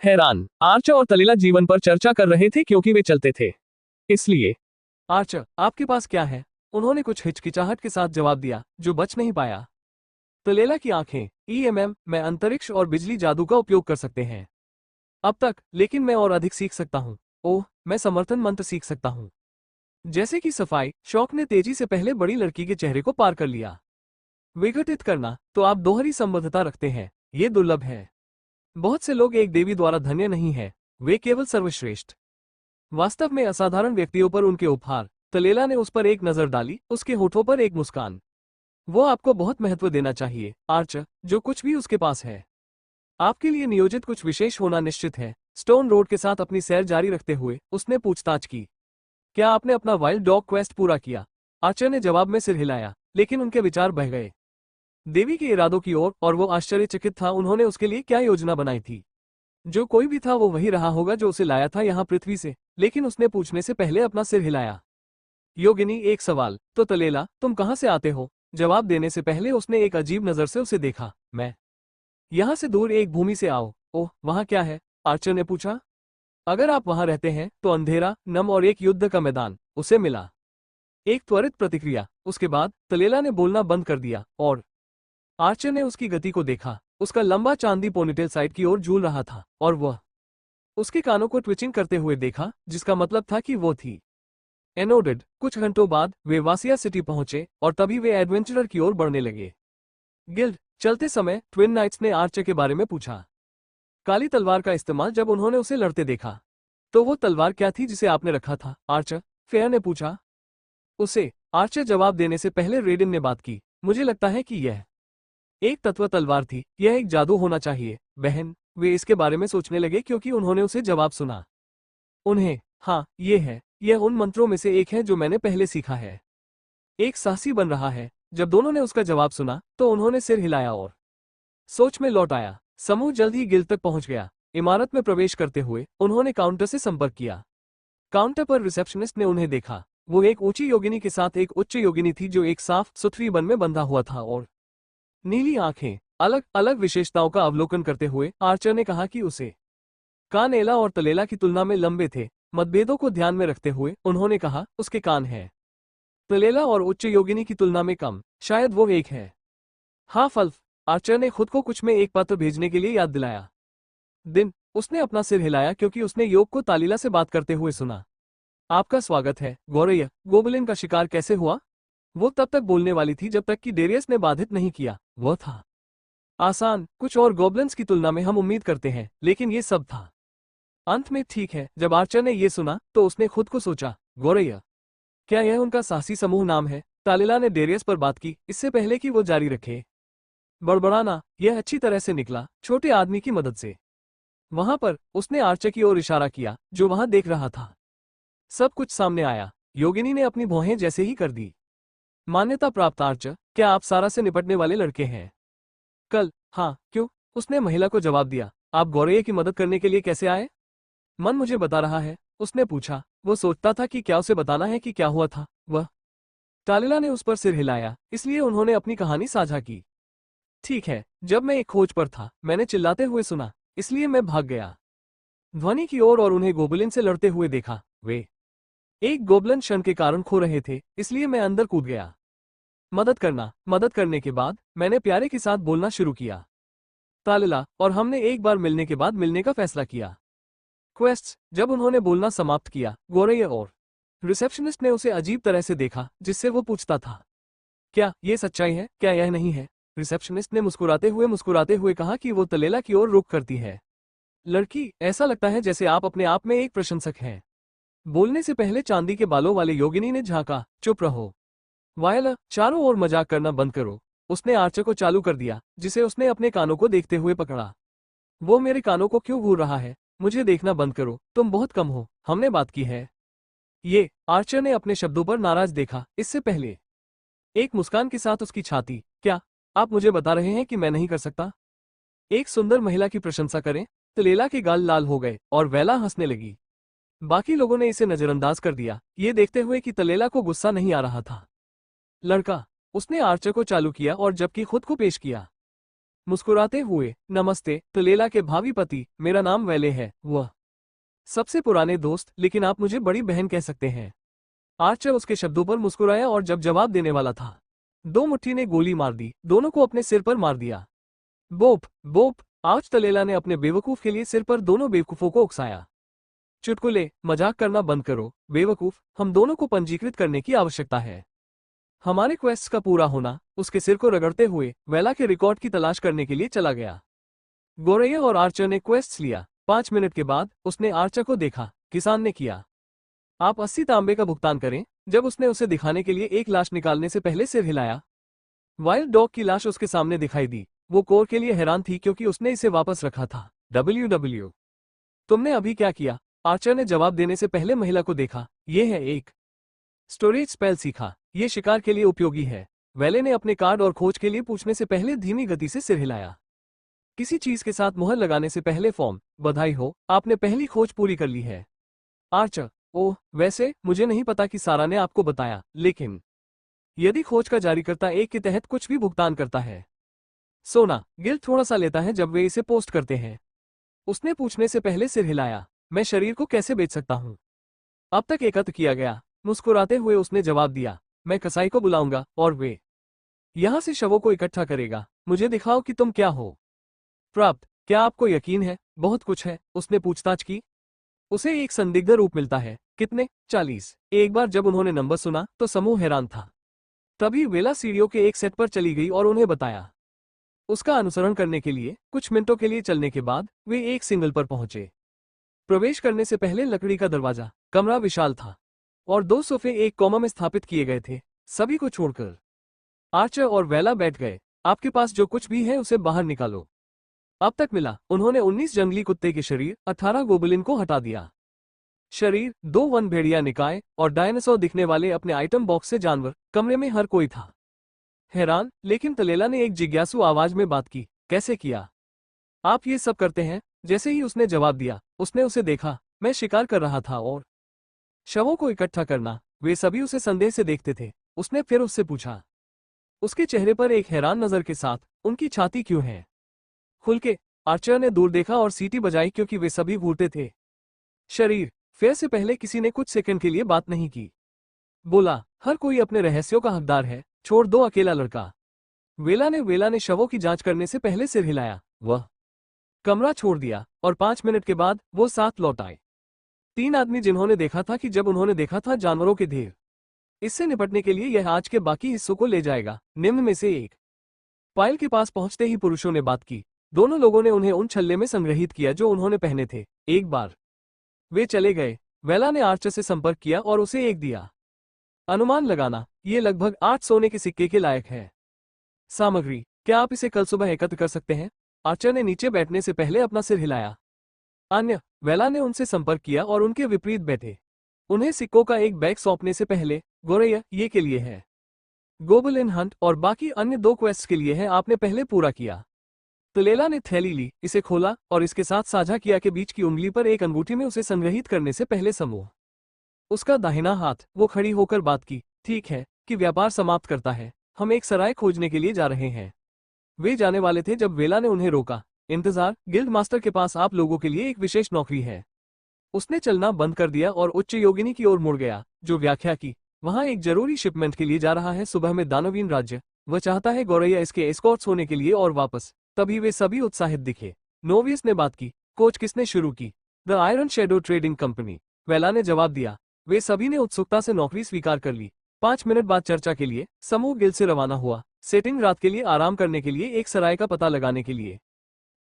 हैरान, आर्चर और तलेला जीवन पर चर्चा कर रहे थे क्योंकि वे चलते थे। इसलिए आर्चर, आपके पास क्या है? उन्होंने कुछ हिचकिचाहट के साथ जवाब दिया, जो बच नहीं पाया। तलेला की आंखें, ईएमएम में अंतरिक्ष और बिजली जादू का उपयोग कर सकते हैं। अब तक, लेकिन मैं और अधिक सीख सकता हूँ। ओह, मैं समर्थन मंत्र सीख सकता हूँ। जैसे कि सफाई, शौक ने तेजी से पहले बड़ी लड़की के चेहरे को पार कर लिया। विघटित करना, तो आप दोहरी संबद्धता रखते हैं। ये दुर्लभ है। बहुत से लोग एक देवी द्वारा धन्य नहीं है, वे केवल सर्वश्रेष्ठ। वास्तव में असाधारण व्यक्तियों पर उनके उपहार। तलेला ने उस पर एक नजर डाली, उसके होठों पर एक मुस्कान। वो आपको बहुत महत्व देना चाहिए, आर्चर, जो कुछ भी उसके पास है। आपके लिए नियोजित कुछ विशेष होना निश्चित है। स्टोन रोड के साथ अपनी सैर जारी रखते हुए उसने पूछताछ की, क्या आपने अपना वाइल्ड डॉग क्वेस्ट पूरा किया? आर्चर ने जवाब में सिर हिलाया, लेकिन उनके विचार बह गए देवी के इरादों की ओर, और वो आश्चर्यचकित था उन्होंने उसके लिए क्या योजना बनाई थी। जो कोई भी था वो वही रहा होगा जो उसे लाया था यहाँ पृथ्वी से, लेकिन उसने पूछने से पहले अपना सिर हिलाया। योगिनी, एक सवाल, तो तलेला, तुम कहाँ से आते हो? जवाब देने से पहले उसने एक अजीब नजर से उसे देखा। मैं यहाँ से दूर एक भूमि से आओ। ओह, वहाँ क्या है? आर्चर ने पूछा। अगर आप वहाँ रहते हैं तो अंधेरा, नम और एक युद्ध का मैदान। उसे मिला एक त्वरित प्रतिक्रिया। उसके बाद तलेला ने बोलना बंद कर दिया और आर्चर ने उसकी गति को देखा। उसका लंबा चांदी पोनीटेल साइड की ओर झूल रहा था, और वह उसके कानों को ट्विचिंग करते हुए देखा, जिसका मतलब था कि वो थी एनोडेड। कुछ घंटों बाद वे वासिया सिटी पहुंचे, और तभी वे एडवेंचरर की ओर बढ़ने लगे। गिल्ड। चलते समय ट्विन नाइट्स ने आर्चर के बारे में पूछा। काली तलवार का इस्तेमाल जब उन्होंने उसे लड़ते देखा। तो वो तलवार क्या थी जिसे आपने रखा था, आर्चर? फेयर ने पूछा। उसे आर्चर जवाब देने से पहले रेडिन ने बात की। मुझे लगता है कि यह एक तत्व तलवार थी। यह एक जादू होना चाहिए, बहन। वे इसके बारे में सोचने लगे क्योंकि उन्होंने उसे जवाब सुना। उन्हें, हाँ, ये है। यह उन मंत्रों में से एक है जो मैंने पहले सीखा है। एक साहसी बन रहा है। जब दोनों ने उसका जवाब सुना तो उन्होंने सिर हिलाया और सोच में लौट आया। समूह जल्द ही गिल्ड तक पहुंच गया। इमारत में प्रवेश करते हुए उन्होंने काउंटर से संपर्क किया। काउंटर पर रिसेप्शनिस्ट ने उन्हें देखा। वो एक ऊंची योगिनी के साथ एक उच्च योगिनी थी जो एक साफ सुथरी बन में बंधा हुआ था, और नीली आंखें। अलग अलग विशेषताओं का अवलोकन करते हुए आर्चर ने कहा कि उसे कान एला और तलेला की तुलना में लंबे थे। मतभेदों को ध्यान में रखते हुए उन्होंने कहा, उसके कान हैं तलेला और उच्च योगिनी की तुलना में कम। शायद वो एक है हाफ अल्फ। आर्चर ने खुद को कुछ में एक पत्र भेजने के लिए याद दिलाया। दिन। उसने अपना सिर हिलाया क्योंकि उसने योग को तालीला से बात करते हुए सुना। आपका स्वागत है, गौरैया। गोबलिन का शिकार कैसे हुआ? वो तब तक बोलने वाली थी जब तक कि डेरियस ने बाधित नहीं किया। वह था आसान, कुछ और गोबलिन्स की तुलना में हम उम्मीद करते हैं, लेकिन ये सब था अंत में ठीक है। जब आर्चर ने ये सुना तो उसने खुद को सोचा, गौरैया, क्या यह उनका साहसी समूह नाम है? तालिला ने डेरियस पर बात की इससे पहले कि वो जारी रखे। बड़बड़ाना, यह अच्छी तरह से निकला, छोटे आदमी की मदद से। वहां पर उसने आर्चर की ओर इशारा किया, जो वहां देख रहा था। सब कुछ सामने आया। योगिनी ने अपनी भौहें जैसे ही कर दी। मान्यता प्राप्त आर्चर, क्या आप सारा से निपटने वाले लड़के हैं? कल। हाँ, क्यों? उसने महिला को जवाब दिया। आप गौरैया की मदद करने के लिए कैसे आए? मन मुझे बता रहा है, उसने पूछा। वो सोचता था कि क्या उसे बताना है कि क्या हुआ था। वह तालिला ने उस पर सिर हिलाया, इसलिए उन्होंने अपनी कहानी साझा की। ठीक है, जब मैं एक खोज पर था मैंने चिल्लाते हुए सुना, इसलिए मैं भाग गया ध्वनि की ओर और उन्हें गोबलिन से लड़ते हुए देखा। वे एक गोबलिन क्षण के कारण खो रहे थे, इसलिए मैं अंदर कूद गया। मदद करना। मदद करने के बाद मैंने प्यारे के साथ बोलना शुरू किया, तालिला, और हमने एक बार मिलने के बाद मिलने का फैसला किया। क्वेस्ट। जब उन्होंने बोलना समाप्त किया, गौरैया और रिसेप्शनिस्ट ने उसे अजीब तरह से देखा, जिससे वो पूछता था, क्या ये सच्चाई है, क्या यह नहीं है? रिसेप्शनिस्ट ने मुस्कुराते हुए कहा कि वो तलेला की ओर रुख करती है। लड़की, ऐसा लगता है जैसे आप अपने आप में एक प्रशंसक हैं। बोलने से पहले चांदी के बालों वाले योगिनी ने झांका। चुप रहो वायला, चारों ओर मजाक करना बंद करो। उसने आर्चर को चालू कर दिया, जिसे उसने अपने कानों को देखते हुए पकड़ा। वो मेरे कानों को क्यों घूर रहा है? मुझे देखना बंद करो, तुम बहुत कम हो, हमने बात की है। ये आर्चर ने अपने शब्दों पर नाराज देखा, इससे पहले एक मुस्कान के साथ उसकी छाती। क्या आप मुझे बता रहे हैं कि मैं नहीं कर सकता एक सुंदर महिला की प्रशंसा करें? तलेला के गाल लाल हो गए और वैला हंसने लगी। बाकी लोगों ने इसे नजरअंदाज कर दिया, ये देखते हुए कि तलेला को गुस्सा नहीं आ रहा था। लड़का। उसने आर्चर को चालू किया और जबकि खुद को पेश किया। मुस्कुराते हुए, नमस्ते तलेला के भावी पति, मेरा नाम वेले है, वह सबसे पुराने दोस्त, लेकिन आप मुझे बड़ी बहन कह सकते हैं। आर्चर उसके शब्दों पर मुस्कुराया और जब जवाब देने वाला था, दो मुट्ठी ने गोली मार दी, दोनों को अपने सिर पर मार दिया। बोप बोप। आज तलेला ने अपने बेवकूफ के लिए सिर पर दोनों बेवकूफों को उकसाया। चुटकुले, मजाक करना बंद करो, बेवकूफ, हम दोनों को पंजीकृत करने की आवश्यकता है। हमारे क्वेस्ट का पूरा होना। उसके सिर को रगड़ते हुए वेला के रिकॉर्ड की तलाश करने के लिए चला गया। गोरैया और आर्चर ने क्वेस्ट लिया। 5 मिनट के बाद उसने आर्चर को देखा। किसान ने किया, आप 80 तांबे का भुगतान करें। जब उसने उसे दिखाने के लिए एक लाश निकालने से पहले सिर हिलाया। वाइल्ड डॉग की लाश उसके सामने दिखाई दी। वो कोर के लिए हैरान थी क्योंकि उसने इसे वापस रखा था। WW, तुमने अभी क्या किया? आर्चर ने जवाब देने से पहले महिला को देखा। यह है एक स्टोरेज स्पेल सीखा, ये शिकार के लिए उपयोगी है। वेले ने अपने कार्ड और खोज के लिए पूछने से पहले धीमी गति से सिर हिलाया। किसी चीज के साथ मुहर लगाने से पहले फॉर्म, बधाई हो, आपने पहली खोज पूरी कर ली है। आर्चर, ओह, वैसे मुझे नहीं पता कि सारा ने आपको बताया, लेकिन यदि खोज का जारीकर्ता 1 के तहत कुछ भी भुगतान करता है, सोना गिल्ड थोड़ा सा लेता है जब वे इसे पोस्ट करते हैं। उसने पूछने से पहले सिर हिलाया। मैं शरीर को कैसे बेच सकता हूं? अब तक एकत्र किया गया। मुस्कुराते हुए उसने जवाब दिया, मैं कसाई को बुलाऊंगा और वे यहां से शवों को इकट्ठा करेगा। मुझे दिखाओ कि तुम क्या हो। प्राप्त, क्या आपको यकीन है? बहुत कुछ है, उसने पूछताछ की। उसे एक संदिग्ध रूप मिलता है। कितने? 40। एक बार जब उन्होंने नंबर सुना तो समूह हैरान था। तभी वेला सीढ़ियों के एक सेट पर चली गई और उन्हें बताया। उसका अनुसरण करने के लिए कुछ मिनटों के लिए चलने के बाद वे एक सिंगल पर पहुंचे। प्रवेश करने से पहले लकड़ी का दरवाजा, कमरा विशाल था और 2 सोफे एक कॉमा में स्थापित किए गए थे। सभी को छोड़कर आर्चर और वेला बैठ गए। आपके पास जो कुछ भी है उसे बाहर निकालो। अब तक मिला। उन्होंने 19 जंगली कुत्ते के शरीर, 18 गोबलिन को हटा दिया। शरीर, 2 वन भेड़िया निकाय और डायनासोर दिखने वाले अपने आइटम बॉक्स से जानवर। कमरे में हर कोई था हैरान, लेकिन तलेला ने एक जिज्ञासु आवाज में बात की, कैसे किया? आप ये सब करते हैं? जैसे ही उसने जवाब दिया, उसने उसे देखा। मैं शिकार कर रहा था और शवों को इकट्ठा करना। वे सभी उसे संदेह से देखते थे। उसने फिर उससे पूछा, उसके चेहरे पर एक हैरान नजर के साथ, उनकी छाती क्यों है खुल के? आर्चर ने दूर देखा और सीटी बजाई क्योंकि वे सभी घूरते थे। शरीर, फेयर से पहले किसी ने कुछ सेकंड के लिए बात नहीं की। बोला, हर कोई अपने रहस्यों का हकदार है, छोड़ दो अकेला लड़का। वेला ने शवों की जांच करने से पहले सिर हिलाया। वह कमरा छोड़ दिया और 5 मिनट के बाद वो साथ लौट आए। 3 आदमी जिन्होंने देखा था कि जब उन्होंने देखा था जानवरों के ढेर। इससे निपटने के लिए यह आज के बाकी हिस्सों को ले जाएगा। निम्न में से एक। पायल के पास पहुंचते ही पुरुषों ने बात की। दोनों लोगों ने उन्हें उन छल्ले में संग्रहित किया जो उन्होंने पहने थे। एक बार वे चले गए, वेला ने आर्चर से संपर्क किया और उसे एक दिया। अनुमान लगाना, ये लगभग 8 सोने के सिक्के के लायक है। सामग्री, क्या आप इसे कल सुबह एकत्र कर सकते हैं? आर्चर ने नीचे बैठने से पहले अपना सिर हिलाया। अन्य, वेला ने उनसे संपर्क किया और उनके विपरीत बैठे। उन्हें सिक्कों का एक बैग सौंपने से पहले, गोरैया, ये के लिए है। गोबलिन हंट और बाकी अन्य 2 क्वेस्ट के लिए है, आपने पहले पूरा किया। तलेला ने थैली ली, इसे खोला और इसके साथ साझा किया कि बीच की उंगली पर एक अंगूठी में उसे संग्रहित करने से पहले समूह। उसका दाहिना हाथ। वो खड़ी होकर बात की, ठीक है, कि व्यापार समाप्त करता है। हम एक सराय खोजने के लिए जा रहे हैं। वे जाने वाले थे जब वेला ने उन्हें रोका। इंतजार, गिल्ड मास्टर के पास आप लोगों के लिए एक विशेष नौकरी है। उसने चलना बंद कर दिया और उच्च योगिनी की ओर मुड़ गया, जो व्याख्या की, वहां एक जरूरी शिपमेंट के लिए जा रहा है सुबह में दानवीन राज्य। वह चाहता है गोरैया इसके एस्कॉर्ट्स होने के लिए और वापस। तभी वे सभी उत्साहित दिखे। नोवियस ने बात की, कोच किसने शुरू की? The iron shadow trading company, वेला ने जवाब दिया। वे सभी ने उत्सुकता से नौकरी स्वीकार कर ली। 5 मिनट बाद चर्चा के लिए समूह गिल्ड से रवाना हुआ। सेटिंग रात के लिए आराम करने के लिए एक सराय का पता लगाने के लिए।